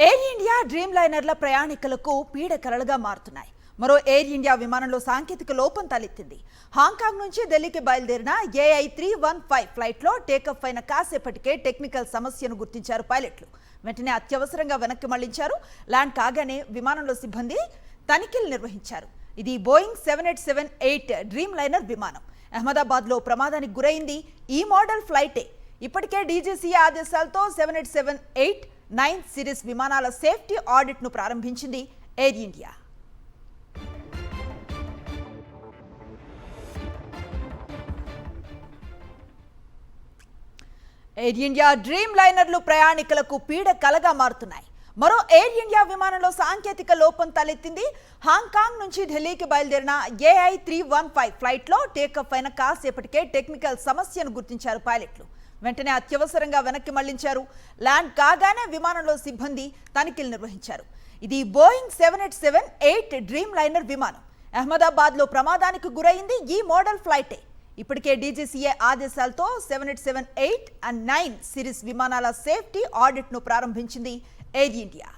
Air India dream లైనర్ల ప్రయాణికులకు పీడకలలుగా మారుతున్నాయి. మరో ఎయిర్ ఇండియా విమానంలో సాంకేతిక లోపం తలెత్తింది. హాంకాంగ్ నుంచి ఢిల్లీకి బయలుదేరిన AI315 ఫ్లైట్లో టేకఫ్ అయిన కాసేపటికే టెక్నికల్ సమస్యను గుర్తించారు పైలట్లు. వెంటనే అత్యవసరంగా వెనక్కి మళ్లించారు. ల్యాండ్ కాగానే విమానంలో సిబ్బంది తనిఖీలు నిర్వహించారు. ఇది బోయింగ్ 7878 డ్రీమ్ లైనర్ విమానం. అహ్మదాబాద్లో ప్రమాదానికి గురైంది ఈ మోడల్ ఫ్లైటే. ఇప్పటికే DGCA ఆదేశాలతో 7878-9 సిరీస్ విమానాల సేఫ్టీ ఆడిట్ను ప్రారంభించింది Air India. Air India dream లైనర్లు ప్రయాణికులకు పీడ కలగా మారుతున్నాయి. మరో ఎయిర్ ఇండియా విమానంలో సాంకేతిక లోపం తలెత్తింది. హాంకాంగ్ నుంచి ఢిల్లీకి బయలుదేరిన AI315 ఫ్లైట్లో టేకఫ్ అయిన కాసేపటికే టెక్నికల్ సమస్యను గుర్తించారు పైలట్లు. వెంటనే అత్యవసరంగా వెనక్కి మళ్లించారు. ల్యాండ్ కాగానే విమానంలో సిబ్బంది తనిఖీలు నిర్వహించారు. ఇది బోయింగ్ 7878 డ్రీమ్ లైనర్ విమానం. అహ్మదాబాద్లో ప్రమాదానికి గురైంది ఈ మోడల్ ఫ్లైటే. ఇప్పటికే DGCA ఆదేశాలతో 7878-9 సిరీస్ విమానాల సేఫ్టీ ఆడిట్ను ప్రారంభించింది ఎయిర్ ఇండియా.